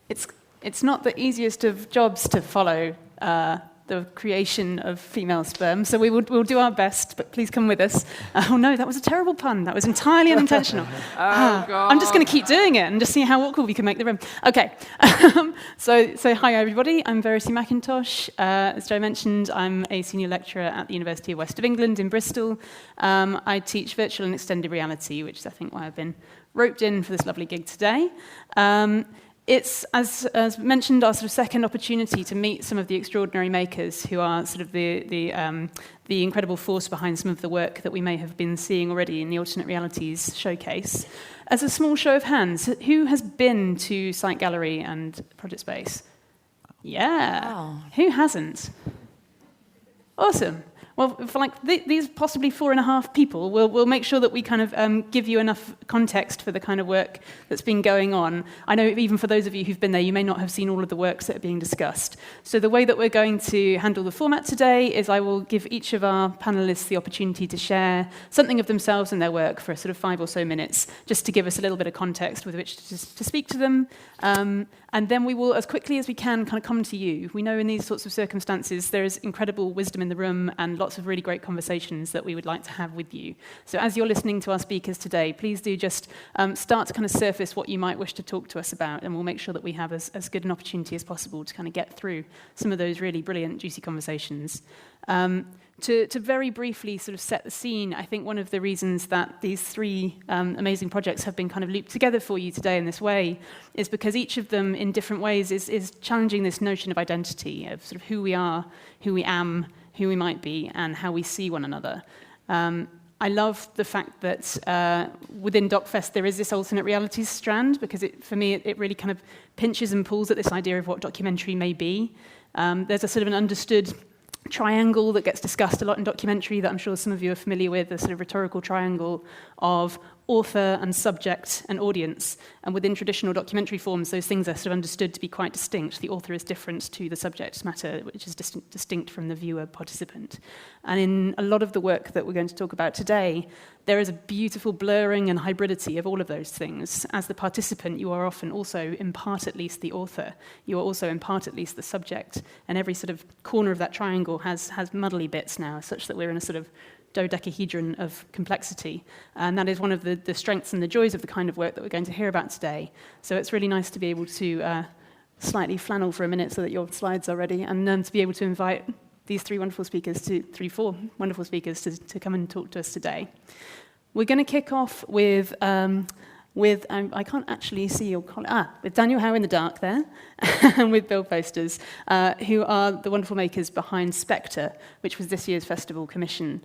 It's not the easiest of jobs to follow the creation of female sperm, so we'll do our best, but please come with us. Oh no, that was a terrible pun. That was entirely unintentional. God. I'm just going to keep doing it and just see how awkward we can make the room. Okay, so hi everybody, I'm Verity McIntosh. As Joe mentioned, I'm a senior lecturer at the University of West of England in Bristol. I teach virtual and extended reality, which is I think why I've been roped in for this lovely gig today. It's, as mentioned, our sort of second opportunity to meet some of the extraordinary makers who are sort of the incredible force behind some of the work that we may have been seeing already in the Alternate Realities showcase. As a small show of hands, who has been to Site Gallery and Project Space? Yeah. Wow. Who hasn't? Awesome. Well, for like these possibly 4.5 people, we'll make sure that we kind of give you enough context for the kind of work that's been going on. I know even for those of you who've been there, you may not have seen all of the works that are being discussed. So the way that we're going to handle the format today is I will give each of our panelists the opportunity to share something of themselves and their work for sort of 5 or so minutes, just to give us a little bit of context with which to speak to them. And then we will, as quickly as we can, kind of come to you. We know in these sorts of circumstances there is incredible wisdom in the room and lots of really great conversations that we would like to have with you. So as you're listening to our speakers today, please do just start to kind of surface what you might wish to talk to us about, and we'll make sure that we have as good an opportunity as possible to kind of get through some of those really brilliant, juicy conversations. To very briefly sort of set the scene, I think one of the reasons that these 3 amazing projects have been kind of looped together for you today in this way is because each of them in different ways is challenging this notion of identity, of sort of who we are, who we am, who we might be, and how we see one another. I love the fact that within DocFest there is this alternate realities strand, because for me it really kind of pinches and pulls at this idea of what documentary may be. There's a sort of an understood triangle that gets discussed a lot in documentary that I'm sure some of you are familiar with, the sort of rhetorical triangle of author and subject and audience. And within traditional documentary forms, those things are sort of understood to be quite distinct. The author is different to the subject matter, which is distinct from the viewer participant. And in a lot of the work that we're going to talk about today, there is a beautiful blurring and hybridity of all of those things. As the participant, you are often also, in part at least, the author. You are also, in part at least, the subject. And every sort of corner of that triangle has muddly bits now, such that we're in a sort of dodecahedron of complexity. And that is one of the strengths and the joys of the kind of work that we're going to hear about today. So it's really nice to be able to slightly flannel for a minute so that your slides are ready, and to be able to invite these 4 wonderful speakers to come and talk to us today. We're going to kick off with I can't actually see your colleague, with Daniel Howe in the dark there, and with Bill Posters, who are the wonderful makers behind Spectre, which was this year's festival commission.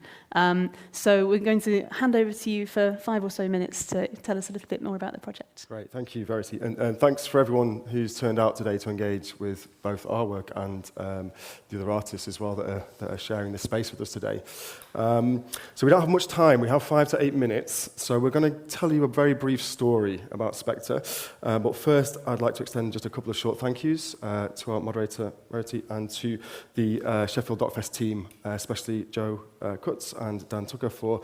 So we're going to hand over to you for 5 or so minutes to tell us a little bit more about the project. Great, thank you, Verity. And thanks for everyone who's turned out today to engage with both our work and the other artists as well that are sharing this space with us today. So we don't have much time. We have 5 to 8 minutes. So we're going to tell you a very brief story about Spectre. But first, I'd like to extend just a couple of short thank yous to our moderator, Verity, and to the Sheffield DocFest team, especially Joe Cutts and Dan Tucker, for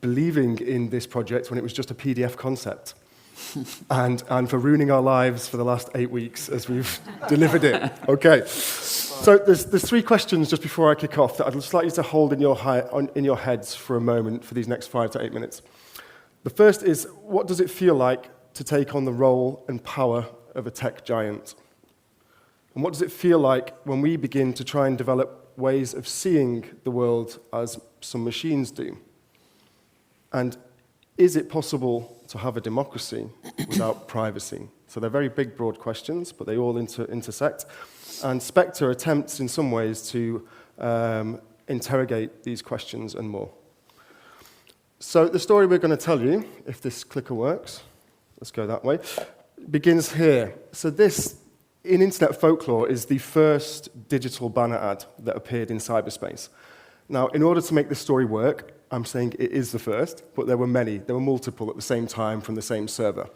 believing in this project when it was just a PDF concept. and for ruining our lives for the last 8 weeks as we've delivered it. Okay. So there's 3 questions just before I kick off that I'd just like you to hold in your heads for a moment for these next 5 to 8 minutes. The first is, what does it feel like to take on the role and power of a tech giant? And what does it feel like when we begin to try and develop ways of seeing the world as some machines do? And is it possible to have a democracy without privacy? So they're very big, broad questions, but they all intersect. And Spectre attempts in some ways to interrogate these questions and more. So the story we're going to tell you, if this clicker works, let's go that way, begins here. So this, in internet folklore, is the first digital banner ad that appeared in cyberspace. Now, in order to make this story work, I'm saying it is the first, but there were many. There were multiple at the same time from the same server.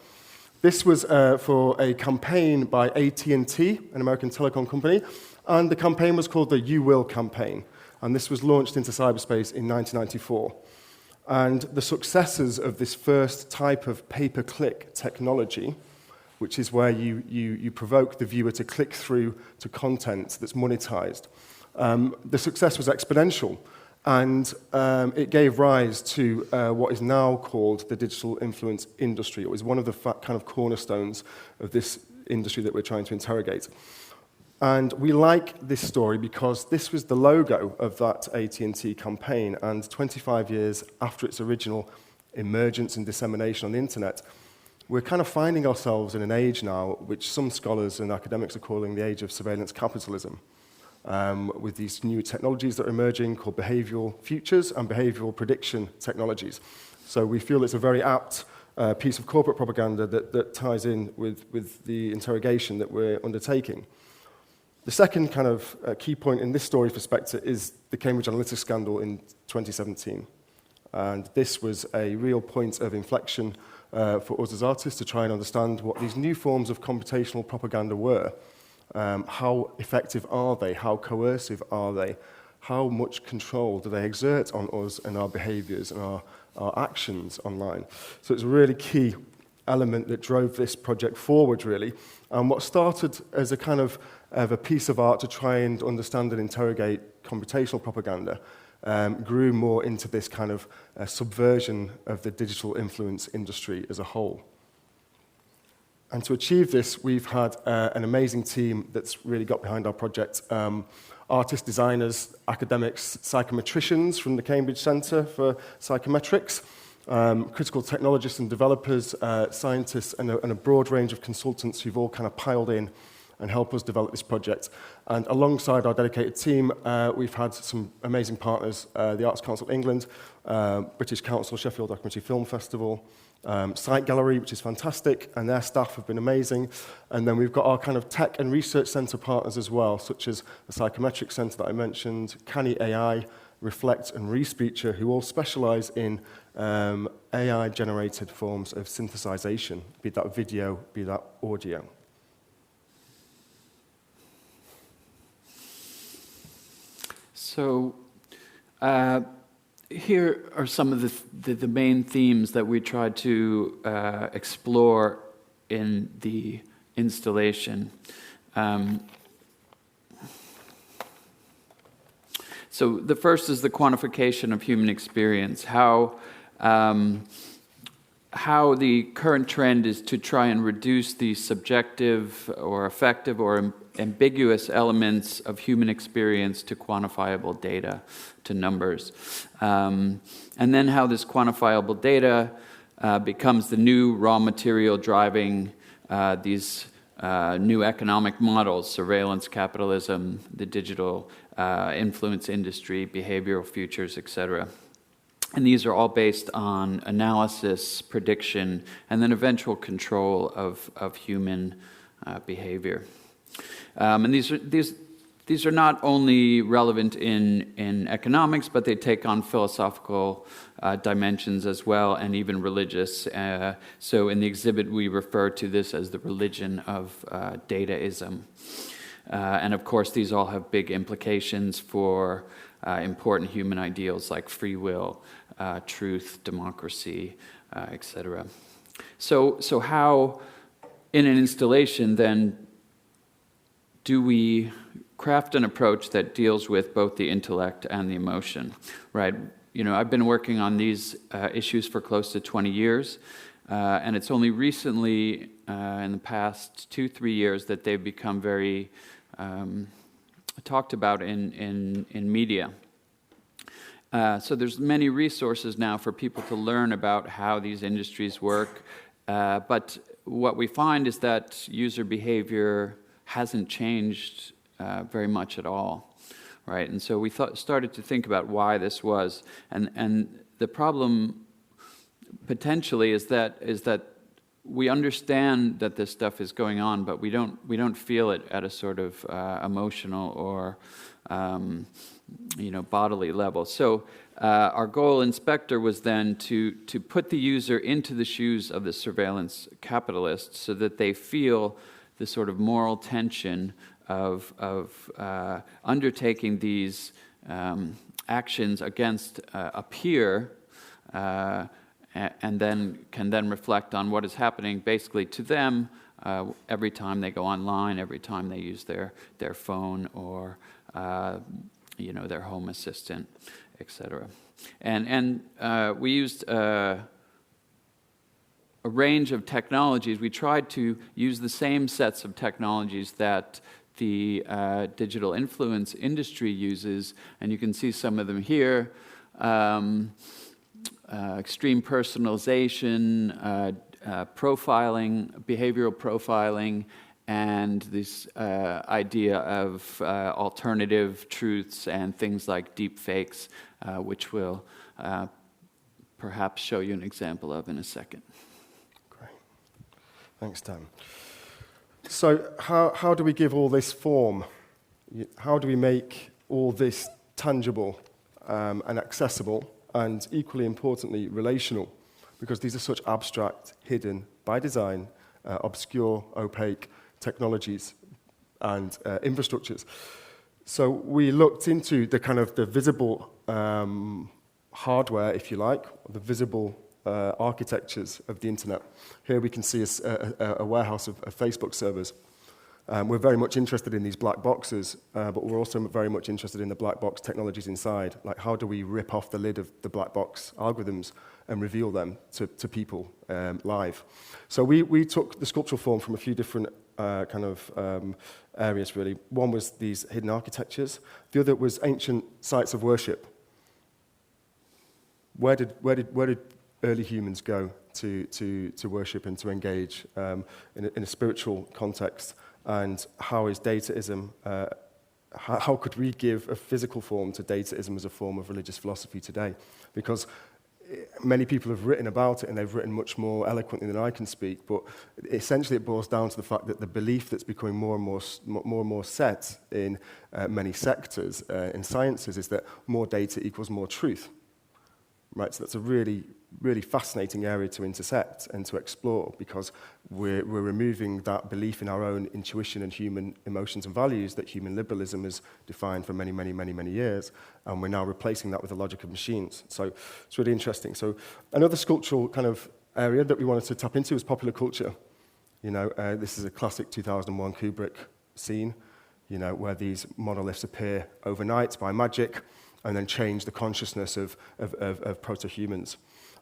This was for a campaign by AT&T, an American telecom company, and the campaign was called the You Will campaign, and this was launched into cyberspace in 1994. And the successors of this first type of pay-per-click technology which is where you provoke the viewer to click through to content that's monetized. The success was exponential, and it gave rise to what is now called the digital influence industry. It was one of the kind of cornerstones of this industry that we're trying to interrogate. And we like this story because this was the logo of that AT&T campaign, and 25 years after its original emergence and dissemination on the internet, we're kind of finding ourselves in an age now which some scholars and academics are calling the age of surveillance capitalism, with these new technologies that are emerging called behavioral futures and behavioral prediction technologies. So we feel it's a very apt piece of corporate propaganda that ties in with the interrogation that we're undertaking. The second kind of key point in this story for Spectre is the Cambridge Analytica scandal in 2017. And this was a real point of inflection for us as artists to try and understand what these new forms of computational propaganda were. How effective are they? How coercive are they? How much control do they exert on us and our behaviors and our actions online? So it's a really key element that drove this project forward, really. And what started as a kind of a piece of art to try and understand and interrogate computational propaganda grew more into this kind of subversion of the digital influence industry as a whole. And to achieve this, we've had an amazing team that's really got behind our project. Artists, designers, academics, psychometricians from the Cambridge Centre for Psychometrics, critical technologists and developers, scientists, and a broad range of consultants who've all kind of piled in and help us develop this project. And alongside our dedicated team, we've had some amazing partners, the Arts Council England, British Council, Sheffield Documentary Film Festival, Site Gallery, which is fantastic, and their staff have been amazing. And then we've got our kind of tech and research centre partners as well, such as the Psychometric Centre that I mentioned, Canny AI, Reflect and Respeecher, who all specialise in AI-generated forms of synthesization, be that video, be that audio. So here are some of the main themes that we tried to explore in the installation. So the first is the quantification of human experience, how the current trend is to try and reduce the subjective or affective or ambiguous elements of human experience to quantifiable data, to numbers. And then how this quantifiable data becomes the new raw material driving these new economic models, surveillance capitalism, the digital influence industry, behavioral futures, etc. And these are all based on analysis, prediction, and then eventual control of human behavior. And these are not only relevant in economics, but they take on philosophical dimensions as well, and even religious. So in the exhibit, we refer to this as the religion of dataism. And of course, these all have big implications for important human ideals like free will, truth, democracy, etc. So how, in an installation, then, do we craft an approach that deals with both the intellect and the emotion, right? You know, I've been working on these issues for close to 20 years, and it's only recently, in the past 2-3 years, that they've become very talked about in media. So there's many resources now for people to learn about how these industries work, but what we find is that user behavior hasn't changed very much at all, right? And so we started to think about why this was, and the problem potentially is that we understand that this stuff is going on, but we don't feel it at a sort of emotional or bodily level. So our goal in Spectre was then to put the user into the shoes of the surveillance capitalists so that they feel the sort of moral tension of undertaking these actions against a peer, and then can reflect on what is happening basically to them every time they go online, every time they use their phone or their home assistant, etc. And we used a range of technologies. We tried to use the same sets of technologies that the digital influence industry uses, and you can see some of them here. Extreme personalization, profiling, behavioral profiling, and this idea of alternative truths and things like deep fakes, which we'll perhaps show you an example of in a second. Great. Thanks, Dan. So how do we give all this form? How do we make all this tangible and accessible and, equally importantly, relational? Because these are such abstract, hidden, by design, obscure, opaque technologies and infrastructures. So we looked into the kind of the visible hardware, if you like, the visible architectures of the internet. Here we can see a warehouse of Facebook servers. We're very much interested in these black boxes, but we're also very much interested in the black box technologies inside. Like, how do we rip off the lid of the black box algorithms and reveal them to people live? So we took the sculptural form from a few different areas, really. One was these hidden architectures. The other was ancient sites of worship. Where did early humans go to worship and to engage in a spiritual context? And how is dataism, how could we give a physical form to dataism as a form of religious philosophy today? Because many people have written about it, and they've written much more eloquently than I can speak, but essentially it boils down to the fact that the belief that's becoming more and more set in many sectors in sciences is that more data equals more truth. Right, so that's a really, really fascinating area to intersect and to explore, because we're removing that belief in our own intuition and human emotions and values that human liberalism has defined for many, many, many, many years, and we're now replacing that with the logic of machines. So it's really interesting. So another sculptural kind of area that we wanted to tap into was popular culture. This is a classic 2001 Kubrick scene, where these monoliths appear overnight by magic, and then change the consciousness of proto-humans.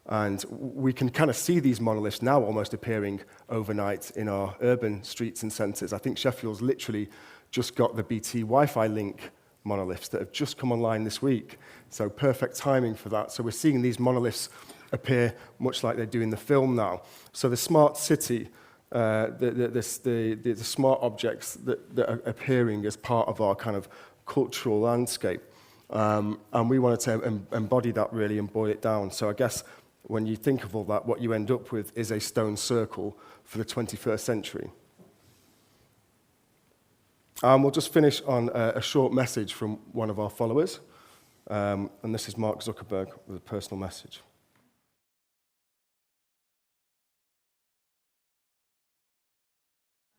And we can kind of see these monoliths now almost appearing overnight in our urban streets and centres. I think Sheffield's literally just got the BT Wi-Fi link monoliths that have just come online this week. So perfect timing for that. So we're seeing these monoliths appear much like they do in the film now. So the smart city, the smart objects that are appearing as part of our kind of cultural landscape. And we wanted to embody that really and boil it down. So I guess when you think of all that, what you end up with is a stone circle for the 21st century. We'll just finish on a short message from one of our followers. And this is Mark Zuckerberg with a personal message.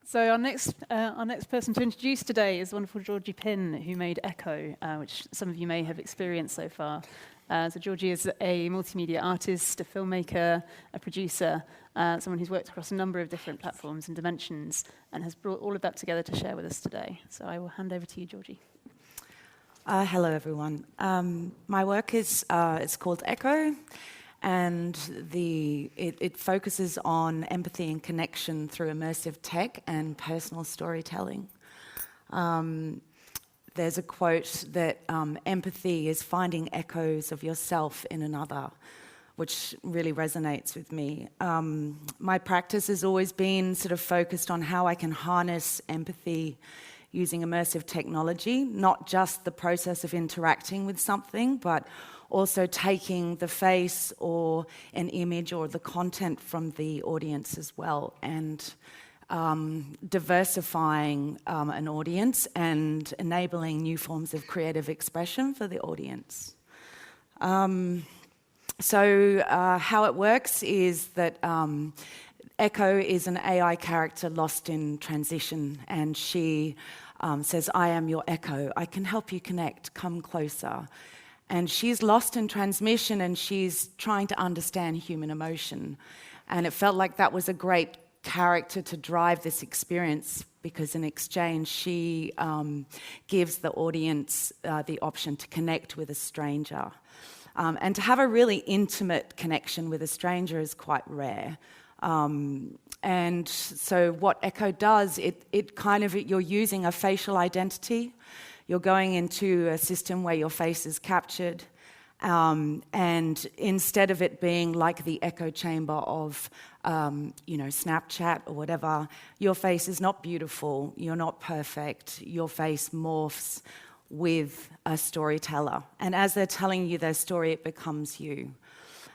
So our next person to introduce today is wonderful Georgie Pinn, who made Echo, which some of you may have experienced so far. So Georgie is a multimedia artist, a filmmaker, a producer, someone who's worked across a number of different platforms and dimensions, and has brought all of that together to share with us today. So I will hand over to you, Georgie. Hello, everyone. My work is it's called Echo. And it focuses on empathy and connection through immersive tech and personal storytelling. There's a quote that empathy is finding echoes of yourself in another, which really resonates with me. My practice has always been sort of focused on how I can harness empathy using immersive technology, not just the process of interacting with something, but also taking the face or an image or the content from the audience as well, and diversifying an audience and enabling new forms of creative expression for the audience. So how it works is that Echo is an AI character lost in transition, and she says, "I am your Echo. I can help you connect. Come closer." And she's lost in transmission, and she's trying to understand human emotion. And it felt like that was a great character to drive this experience, because in exchange she gives the audience the option to connect with a stranger. And to have a really intimate connection with a stranger is quite rare. And so what Echo does, it kind of, you're using a facial identity. You're going into a system where your face is captured. And instead of it being like the echo chamber of, Snapchat or whatever, your face is not beautiful, you're not perfect, your face morphs with a storyteller. And as they're telling you their story, it becomes you.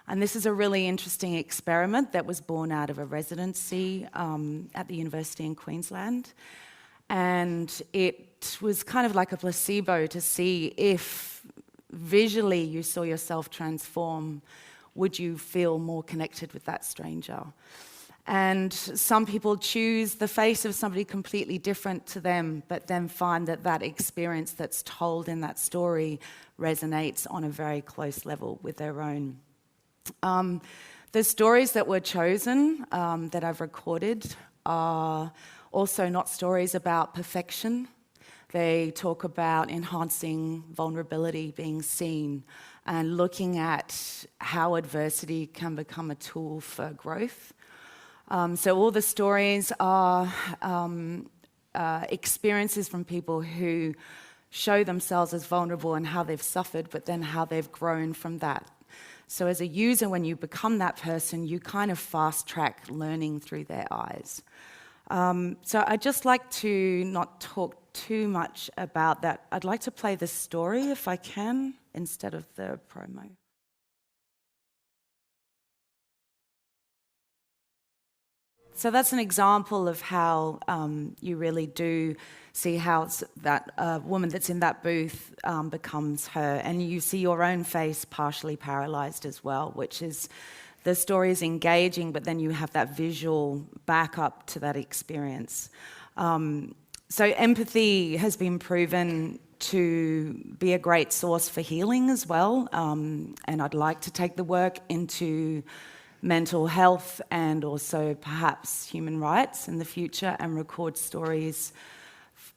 And this is a really interesting experiment that was born out of a residency at the university in Queensland. And it was kind of like a placebo to see if visually you saw yourself transform, would you feel more connected with that stranger? And some people choose the face of somebody completely different to them, but then find that that experience that's told in that story resonates on a very close level with their own. The stories that were chosen, that I've recorded, are also not stories about perfection. They talk about enhancing vulnerability, being seen, and looking at how adversity can become a tool for growth. So all the stories are experiences from people who show themselves as vulnerable and how they've suffered, but then how they've grown from that. So as a user, when you become that person, you kind of fast-track learning through their eyes. So I'd just like to not talk too much about that. I'd like to play the story, if I can, instead of the promo. So that's an example of how you really do see how that woman that's in that booth becomes her. And you see your own face partially paralyzed as well, which is, the story is engaging, but then you have that visual backup to that experience. So empathy has been proven to be a great source for healing as well. And I'd like to take the work into mental health and also perhaps human rights in the future and record stories,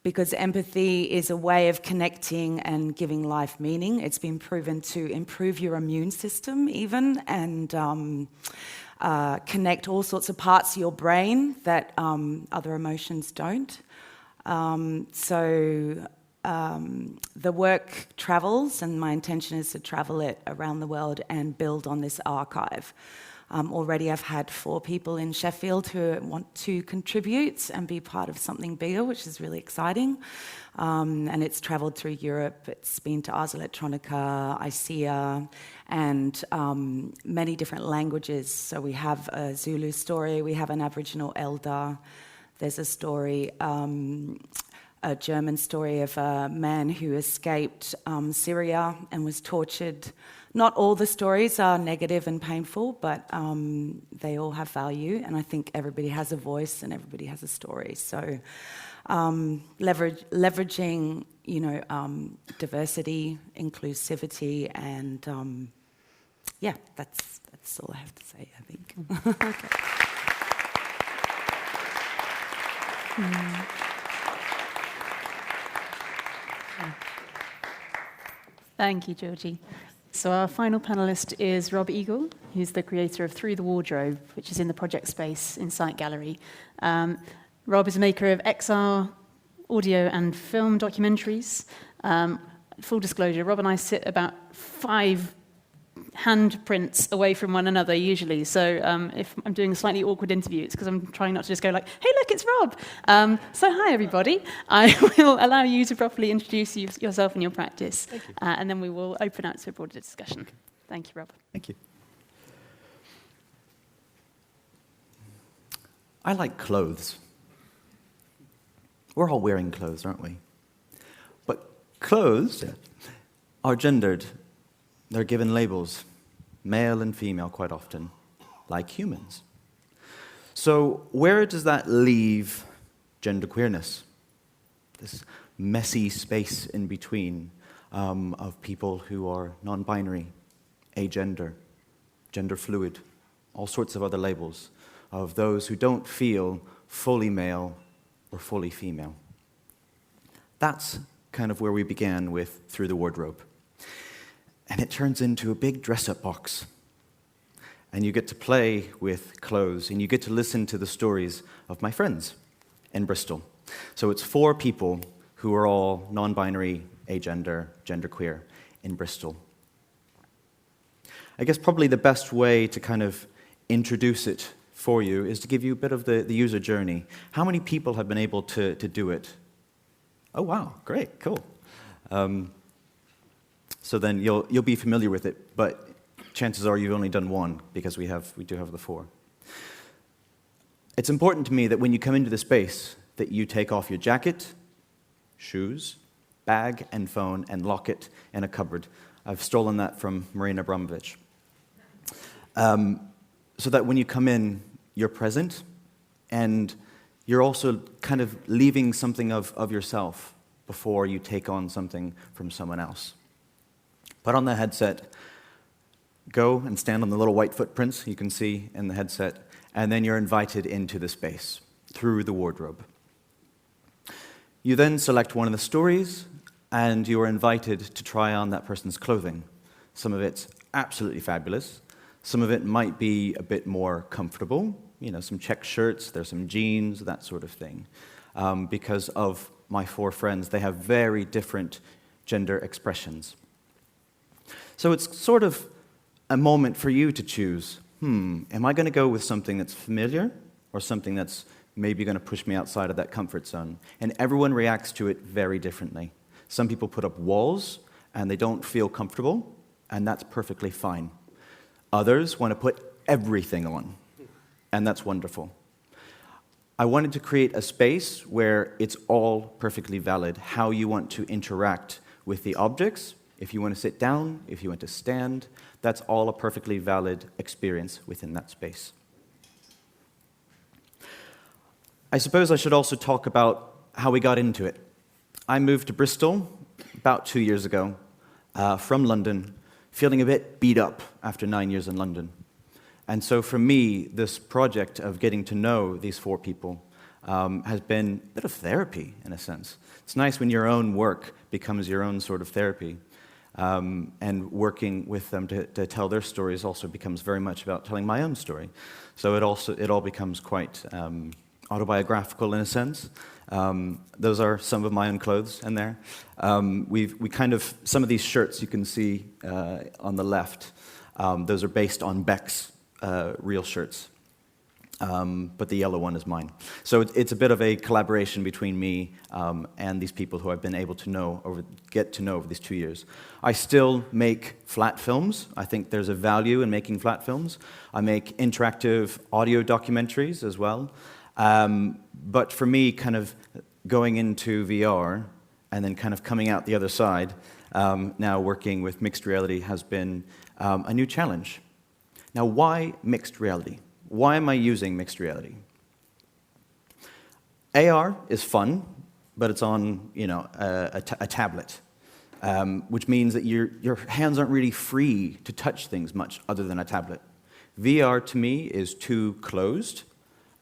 because empathy is a way of connecting and giving life meaning. It's been proven to improve your immune system even, and connect all sorts of parts of your brain that other emotions don't. The work travels, and my intention is to travel it around the world and build on this archive. Already I've had 4 people in Sheffield who want to contribute and be part of something bigger, which is really exciting. And it's travelled through Europe. It's been to Ars Electronica, ICEA, and many different languages. So we have a Zulu story, we have an Aboriginal elder, there's a story, a German story of a man who escaped Syria and was tortured. Not all the stories are negative and painful, but they all have value, and I think everybody has a voice and everybody has a story. So leveraging, diversity, inclusivity, and that's all I have to say, I think. Okay. Thank you, Georgie. So our final panellist is Rob Eagle, who's the creator of Through the Wardrobe, which is in the project space in Sight Gallery. Rob is a maker of XR audio and film documentaries. Full disclosure, Rob and I sit about 5 handprints away from one another usually. So if I'm doing a slightly awkward interview, it's because I'm trying not to just go like, hey, look, it's Rob. So hi, everybody. I will allow you to properly introduce yourself and your practice. Thank you. And then we will open out to a broader discussion. Okay. Thank you, Rob. Thank you. I like clothes. We're all wearing clothes, aren't we? But clothes are gendered. They're given labels, male and female quite often, like humans. So where does that leave genderqueerness? This messy space in between of people who are non-binary, agender, gender fluid, all sorts of other labels. of those who don't feel fully male or fully female. That's kind of where we began with Through the Wardrobe. And it turns into a big dress-up box. And you get to play with clothes, and you get to listen to the stories of my friends in Bristol. So it's 4 people who are all non-binary, agender, genderqueer in Bristol. I guess probably the best way to kind of introduce it for you is to give you a bit of the user journey. How many people have been able to do it? Oh, wow, great, cool. So then you'll be familiar with it, but chances are you've only done one, because we do have the 4. It's important to me that when you come into the space, that you take off your jacket, shoes, bag, and phone, and lock it in a cupboard. I've stolen that from Marina Abramovich. So that when you come in, you're present, and you're also kind of leaving something of yourself before you take on something from someone else. Put on the headset, go and stand on the little white footprints you can see in the headset, and then you're invited into the space through the wardrobe. You then select one of the stories, and you are invited to try on that person's clothing. Some of it's absolutely fabulous. Some of it might be a bit more comfortable, some check shirts, there's some jeans, that sort of thing. Because of my 4 friends, they have very different gender expressions. So it's sort of a moment for you to choose, am I going to go with something that's familiar or something that's maybe going to push me outside of that comfort zone? And everyone reacts to it very differently. Some people put up walls and they don't feel comfortable, and that's perfectly fine. Others want to put everything on, and that's wonderful. I wanted to create a space where it's all perfectly valid, how you want to interact with the objects. If you want to sit down, if you want to stand, that's all a perfectly valid experience within that space. I suppose I should also talk about how we got into it. I moved to Bristol about 2 years ago from London, feeling a bit beat up after 9 years in London. And so for me, this project of getting to know these 4 people has been a bit of therapy, in a sense. It's nice when your own work becomes your own sort of therapy. And working with them to tell their stories also becomes very much about telling my own story. So it all becomes quite autobiographical in a sense. Those are some of my own clothes in there. Some of these shirts you can see on the left, those are based on Beck's real shirts. But the yellow one is mine. So it's a bit of a collaboration between me and these people who I've been able to get to know over these 2 years. I still make flat films. I think there's a value in making flat films. I make interactive audio documentaries as well. But for me, kind of going into VR and then kind of coming out the other side, now working with mixed reality has been a new challenge. Now, why mixed reality? Why am I using mixed reality? AR is fun, but it's on a tablet, which means that your hands aren't really free to touch things much other than a tablet. VR to me is too closed,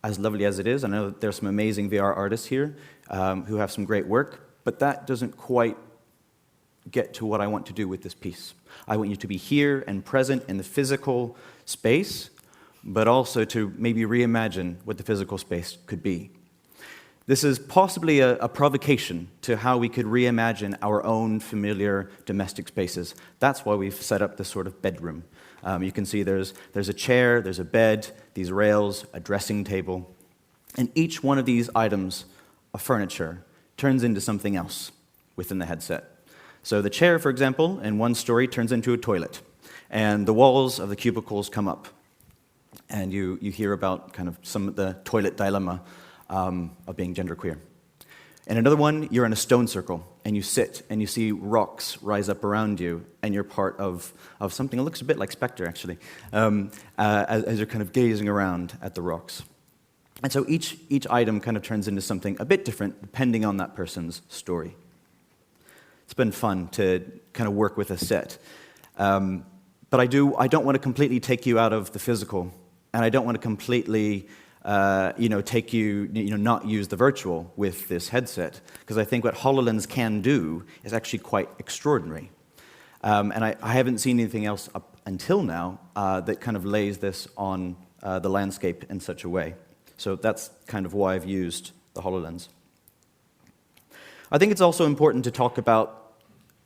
as lovely as it is. I know that there's some amazing VR artists here who have some great work, but that doesn't quite get to what I want to do with this piece. I want you to be here and present in the physical space, but also to maybe reimagine what the physical space could be. This is possibly a provocation to how we could reimagine our own familiar domestic spaces. That's why we've set up this sort of bedroom. You can see there's a chair, there's a bed, these rails, a dressing table, and each one of these items of furniture turns into something else within the headset. So the chair, for example, in one story turns into a toilet, and the walls of the cubicles come up. And you hear about kind of some of the toilet dilemma of being genderqueer. In another one, you're in a stone circle, and you sit, and you see rocks rise up around you, and you're part of something that looks a bit like Spectre, actually, as you're kind of gazing around at the rocks. And so each item kind of turns into something a bit different, depending on that person's story. It's been fun to kind of work with a set. But I don't want to completely take you out of the physical And I don't want to completely take you, not use the virtual with this headset, because I think what HoloLens can do is actually quite extraordinary. And I haven't seen anything else up until now that kind of lays this on the landscape in such a way. So that's kind of why I've used the HoloLens. I think it's also important to talk about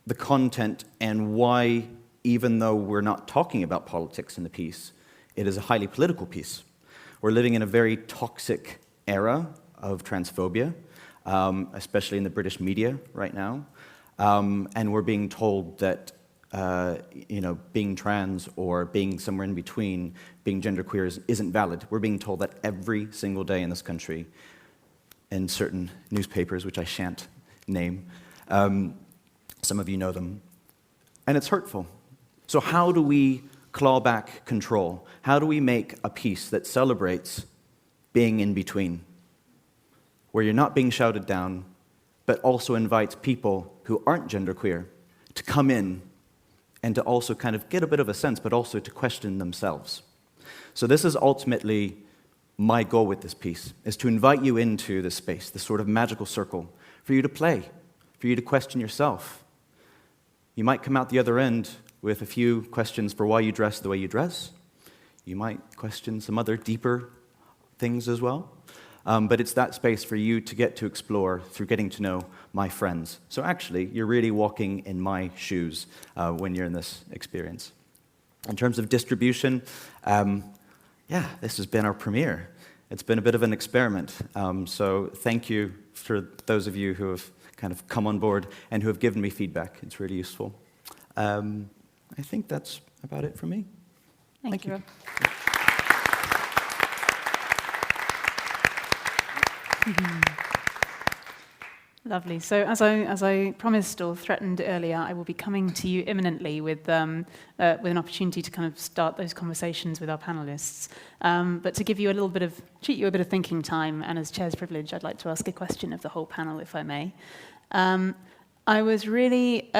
the content and why, even though we're not talking about politics in the piece, it is a highly political piece. We're living in a very toxic era of transphobia, especially in the British media right now. And we're being told that being trans or being somewhere in between, being genderqueer isn't valid. We're being told that every single day in this country in certain newspapers, which I shan't name. Some of you know them. And it's hurtful. So how do we claw back control? How do we make a piece that celebrates being in between, where you're not being shouted down, but also invites people who aren't genderqueer to come in and to also kind of get a bit of a sense, but also to question themselves. So this is ultimately my goal with this piece, is to invite you into this space, this sort of magical circle, for you to play, for you to question yourself. You might come out the other end with a few questions for why you dress the way you dress. You might question some other deeper things as well. But it's that space for you to get to explore through getting to know my friends. So actually, you're really walking in my shoes when you're in this experience. In terms of distribution, this has been our premiere. It's been a bit of an experiment. So thank you for those of you who have kind of come on board and who have given me feedback. It's really useful. I think that's about it for me. Thank you. Lovely. So as I promised or threatened earlier, I will be coming to you imminently with an opportunity to kind of start those conversations with our panelists. But to give you cheat you a bit of thinking time, and as chair's privilege, I'd like to ask a question of the whole panel, if I may. I was really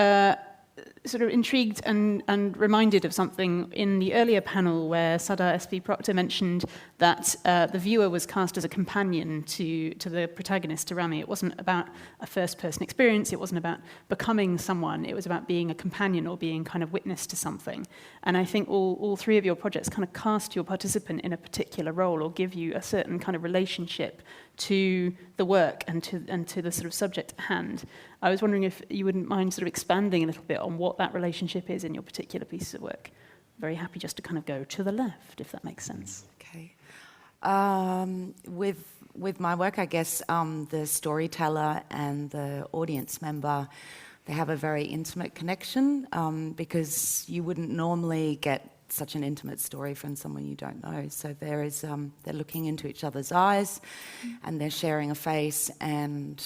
sort of intrigued and reminded of something in the earlier panel where Sadar S.B. Proctor mentioned that the viewer was cast as a companion to the protagonist, to Rami. It wasn't about a first-person experience. It wasn't about becoming someone. It was about being a companion or being kind of witness to something. And I think all three of your projects kind of cast your participant in a particular role or give you a certain kind of relationship to the work and to the sort of subject at hand. I was wondering if you wouldn't mind sort of expanding a little bit on what that relationship is in your particular pieces of work. Very happy just to kind of go to the left, if that makes sense. Okay. With my work, I guess the storyteller and the audience member, they have a very intimate connection because you wouldn't normally get such an intimate story from someone you don't know. So there is, they're looking into each other's eyes, and they're sharing a face and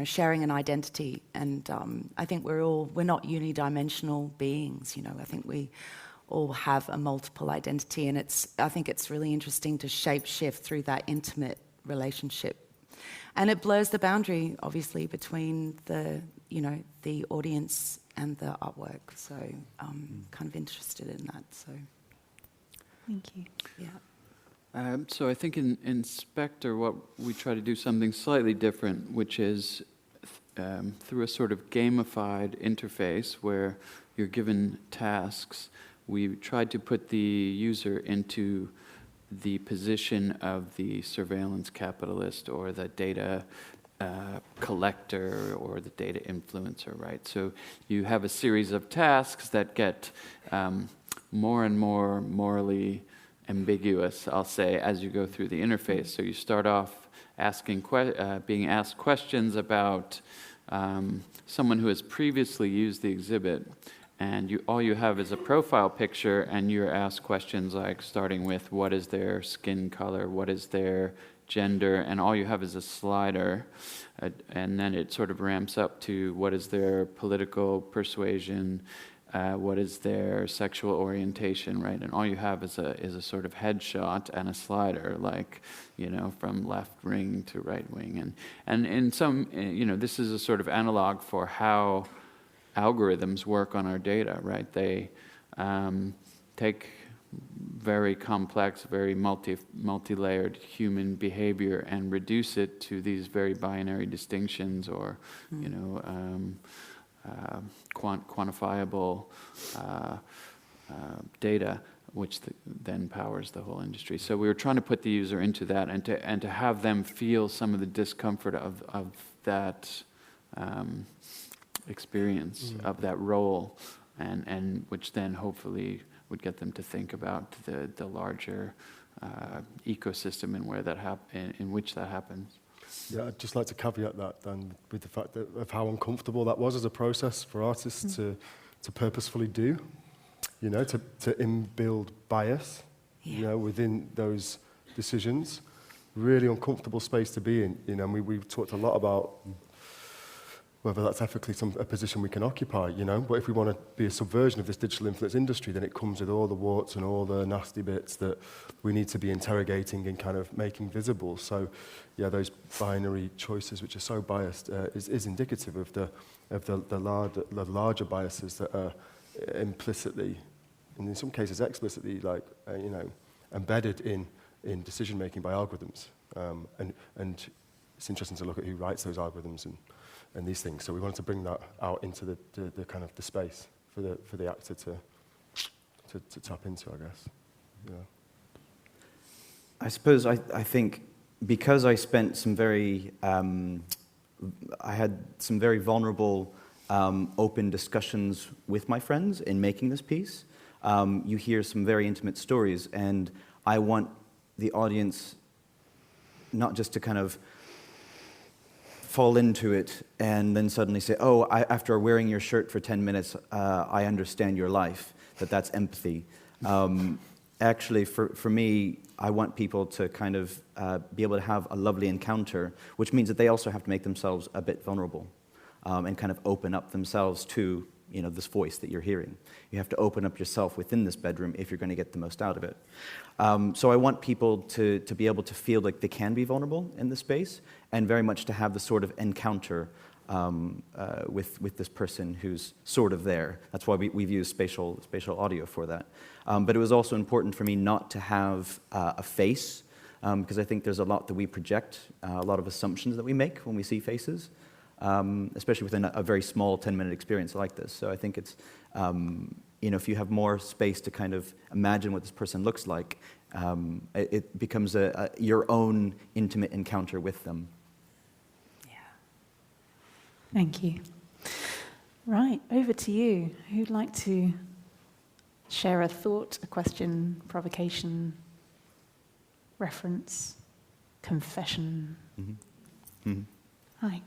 sharing an identity. And I think we're not unidimensional beings. I think we all have a multiple identity, and I think it's really interesting to shape shift through that intimate relationship. And it blurs the boundary, obviously, between the audience and the artwork. So I'm kind of interested in that. So thank you. Yeah. So I think in Spectre, what we try to do something slightly different, which is through a sort of gamified interface where you're given tasks, we tried to put the user into the position of the surveillance capitalist or the data collector or the data influencer, right? So you have a series of tasks that get more and more morally ambiguous, I'll say, as you go through the interface. So you start off being asked questions about someone who has previously used the exhibit, and all you have is a profile picture, and you're asked questions like starting with what is their skin color, what is their gender, and all you have is a slider, and then it sort of ramps up to what is their political persuasion, what is their sexual orientation, right? And all you have is a sort of headshot and a slider, like, from left wing to right wing. And in some, this is a sort of analog for how algorithms work on our data, right? They take very complex, very multi-layered human behavior and reduce it to these very binary distinctions or, quantifiable data, which then powers the whole industry. So we were trying to put the user into that and to have them feel some of the discomfort of that experience, of that role, and which then hopefully would get them to think about the larger ecosystem and where that in which that happens. Yeah, I'd just like to caveat that then with the fact of how uncomfortable that was as a process for artists to purposefully do, to inbuild bias, within those decisions. Really uncomfortable space to be in. We've talked a lot about whether that's ethically a position we can occupy, But if we want to be a subversion of this digital influence industry, then it comes with all the warts and all the nasty bits that we need to be interrogating and kind of making visible. So, those binary choices, which are so biased, is indicative of the larger biases that are implicitly, and in some cases explicitly, embedded in decision-making by algorithms. And it's interesting to look at who writes those algorithms and these things. So we wanted to bring that out into the kind of the space for the actor to tap into, I guess. Yeah. I suppose I think because I spent some very, I had some very vulnerable, open discussions with my friends in making this piece. You hear some very intimate stories, and I want the audience not just to kind of fall into it and then suddenly say, oh, after wearing your shirt for 10 minutes, I understand your life, that's empathy. Actually, for me, I want people to kind of be able to have a lovely encounter, which means that they also have to make themselves a bit vulnerable and kind of open up themselves to this voice that you're hearing. You have to open up yourself within this bedroom if you're going to get the most out of it. So I want people to be able to feel like they can be vulnerable in this space and very much to have the sort of encounter with this person who's sort of there. That's why we've used spatial audio for that. But it was also important for me not to have a face, because I think there's a lot that we project, a lot of assumptions that we make when we see faces. Especially within a very small 10-minute experience like this. So I think it's, if you have more space to kind of imagine what this person looks like, it becomes your own intimate encounter with them. Yeah. Thank you. Right, over to you. Who'd like to share a thought, a question, provocation, reference, confession? Mm-hmm. Mm-hmm. Hi.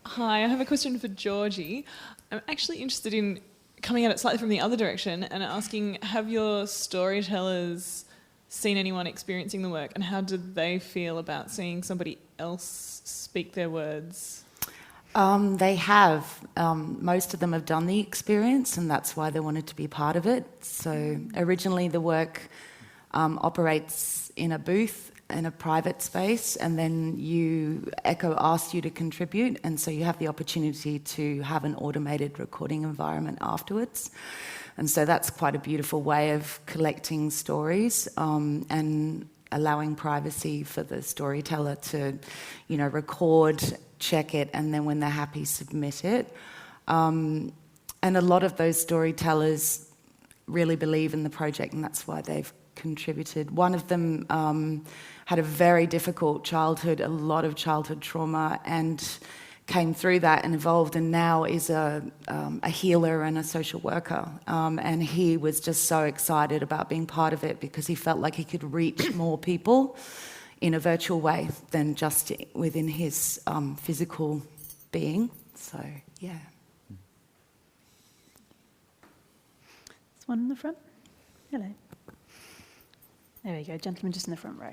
Hi, I have a question for Georgie. I'm actually interested in coming at it slightly from the other direction and asking, have your storytellers seen anyone experiencing the work, and how did they feel about seeing somebody else speak their words? They have. Most of them have done the experience, and that's why they wanted to be part of it. So originally the work operates in a booth, in a private space, and then Echo asked you to contribute, and so you have the opportunity to have an automated recording environment afterwards. And so that's quite a beautiful way of collecting stories and allowing privacy for the storyteller to, record, check it, and then when they're happy, submit it. And a lot of those storytellers really believe in the project, and that's why they've contributed. One of them had a very difficult childhood, a lot of childhood trauma, and came through that and evolved, and now is a healer and a social worker. And he was just so excited about being part of it because he felt like he could reach more people in a virtual way than just within his physical being. So, yeah. There's one in the front. Hello. There we go, gentleman just in the front row.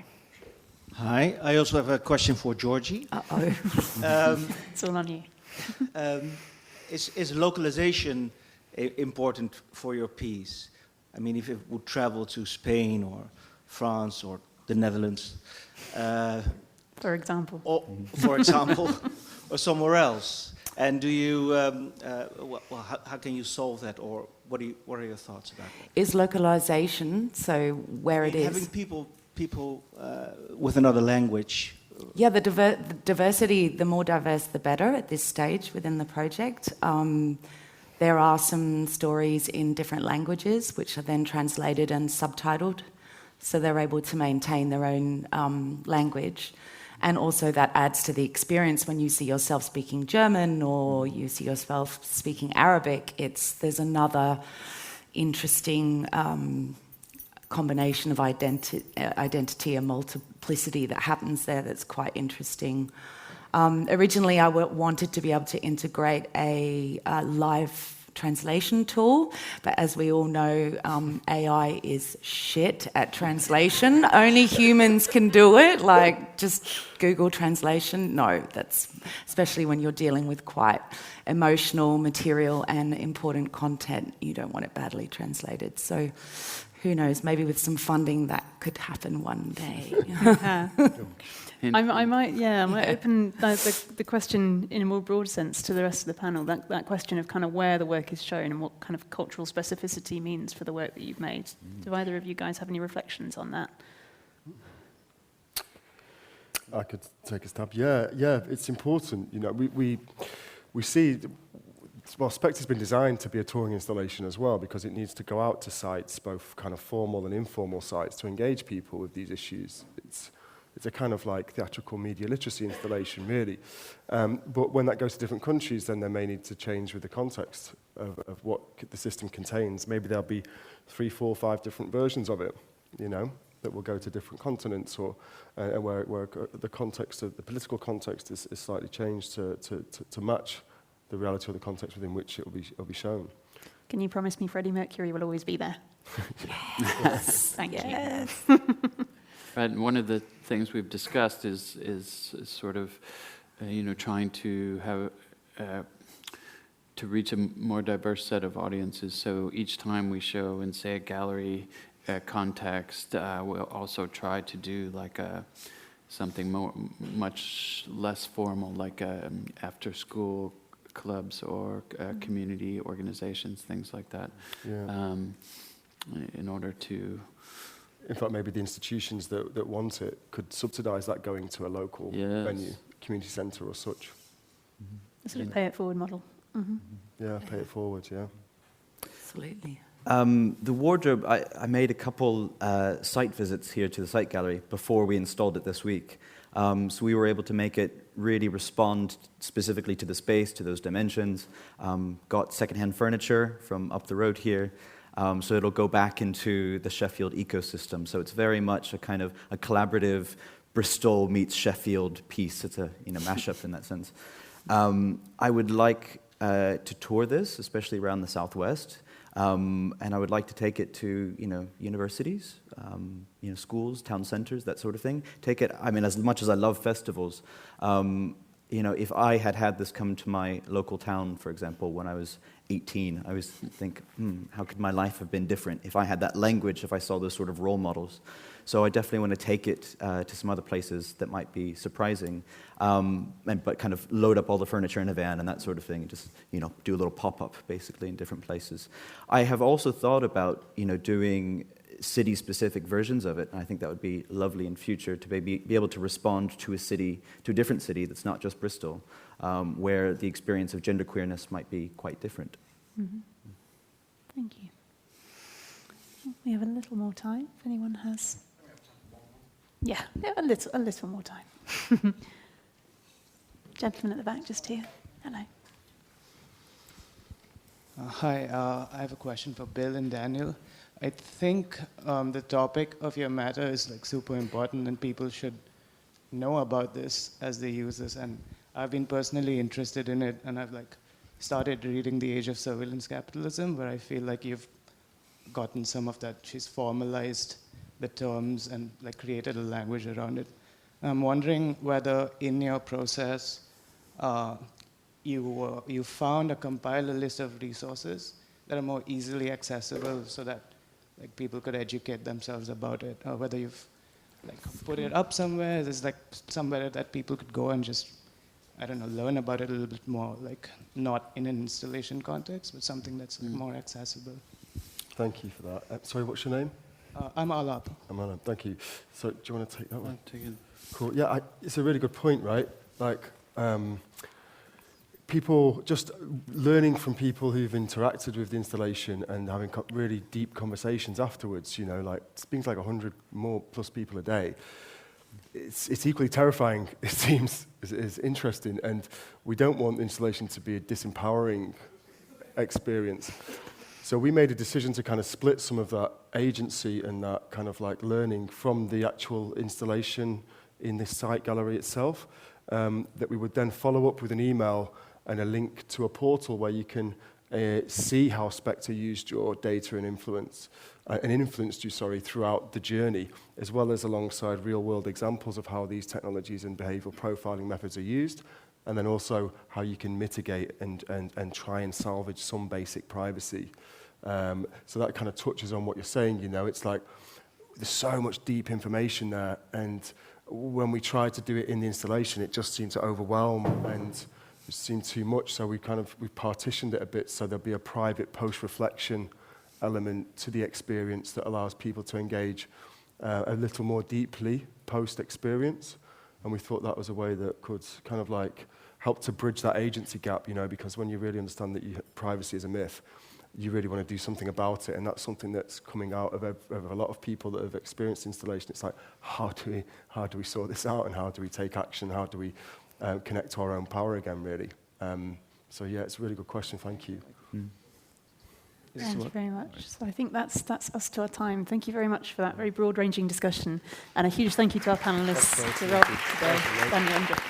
Hi, I also have a question for Georgie. Uh-oh. It's all on you. Is localization important for your piece? I mean, if it would travel to Spain or France or the Netherlands, for example. or somewhere else, And do you, how can you solve that, or what are your thoughts about that? Is localization, so where it is. Having people with another language. Yeah, the diversity, the more diverse, the better at this stage within the project. There are some stories in different languages which are then translated and subtitled, so they're able to maintain their own language. And also that adds to the experience when you see yourself speaking German or you see yourself speaking Arabic. There's another interesting combination of identity and multiplicity that happens there that's quite interesting. Originally, I wanted to be able to integrate a live translation tool, but as we all know, AI is shit at translation. Only humans can do it, like just Google translation. No, that's especially when you're dealing with quite emotional material and important content, you don't want it badly translated. So who knows, maybe with some funding that could happen one day. I might open the question in a more broad sense to the rest of the panel, that question of kind of where the work is shown and what kind of cultural specificity means for the work that you've made. Do either of you guys have any reflections on that? I could take a stab. Yeah, it's important. You know, we see. Well, Spectre's been designed to be a touring installation as well, because it needs to go out to sites, both kind of formal and informal sites, to engage people with these issues. It's a kind of like theatrical media literacy installation, really. But when that goes to different countries, then they may need to change with the context of what the system contains. Maybe there'll be 3, 4, 5 different versions of it, you know, that will go to different continents, or where the context of the political context is slightly changed to match the reality of the context within which it will be shown. Can you promise me Freddie Mercury will always be there? Yes. Thank you. Right, and one of the things we've discussed is sort of, trying to have to reach a more diverse set of audiences. So each time we show in, say, a gallery context, we'll also try to do like something much less formal, like after-school clubs or community organizations, things like that, in order to... In fact, maybe the institutions that want it could subsidise that going to a local venue, community centre or such. A sort of pay it forward model. Mm-hmm. Yeah, pay it forward, yeah. Absolutely. The wardrobe, I made a couple site visits here to the site gallery before we installed it this week. So we were able to make it really respond specifically to the space, to those dimensions. Got secondhand furniture from up the road here. So it'll go back into the Sheffield ecosystem. So it's very much a kind of a collaborative Bristol meets Sheffield piece. It's a mashup in that sense. I would like to tour this, especially around the southwest. And I would like to take it to, universities, schools, town centers, that sort of thing. Take it, as much as I love festivals, if I had this come to my local town, for example, when I was 18, I always think, how could my life have been different if I had that language, if I saw those sort of role models? So I definitely want to take it to some other places that might be surprising, but kind of load up all the furniture in a van and that sort of thing, and just do a little pop-up basically in different places. I have also thought about doing city-specific versions of it, and I think that would be lovely in future to be able to respond to a different city that's not just Bristol, where the experience of genderqueerness might be quite different. Mm-hmm. Thank you. We have a little more time if anyone has. Yeah, a little more time. Gentleman at the back, just here. Hello. Hi, I have a question for Bill and Daniel. I think the topic of your matter is super important, and people should know about this as they use this. And I've been personally interested in it, and I've started reading The Age of Surveillance Capitalism, where I feel like you've gotten some of that. She's formalized the terms and created a language around it. I'm wondering whether in your process you found or compiled a list of resources that are more easily accessible so that people could educate themselves about it, or whether you've put it up somewhere. There's somewhere that people could go and just I don't know, learn about it a little bit more, like not in an installation context, but something that's like, more accessible. Thank you for that. Sorry, what's your name? I'm Hallam. Amanda, thank you. So do you want to take that one? Take it. Cool. Yeah, it's a really good point, right? Like, people just learning from people who've interacted with the installation and having really deep conversations afterwards, you know, like things like 100 more plus people a day. It's equally terrifying, it seems, is interesting, and we don't want the installation to be a disempowering experience. So we made a decision to kind of split some of that agency and that kind of like learning from the actual installation in this site gallery itself, that we would then follow up with an email and a link to a portal where you can see how Spectre used your data and influenced you, throughout the journey, as well as alongside real-world examples of how these technologies and behavioral profiling methods are used, and then also how you can mitigate and try and salvage some basic privacy. So that kind of touches on what you're saying, you know, it's like there's so much deep information there, and when we tried to do it in the installation, it just seemed to overwhelm and it seemed too much, so we partitioned it a bit so there'll be a private post-reflection element to the experience that allows people to engage a little more deeply post-experience, and we thought that was a way that could kind of like help to bridge that agency gap, you know, because when you really understand that privacy is a myth, you really want to do something about it, and that's something that's coming out of a lot of people that have experienced installation. It's like, how do we sort this out, and how do we take action, how do we connect to our own power again, really? So yeah, it's a really good question, thank you. Thank you very much. So I think that's us to our time. Thank you very much for that very broad-ranging discussion, and a huge thank you to our panellists, to Rob, to Daniel, and Georgie.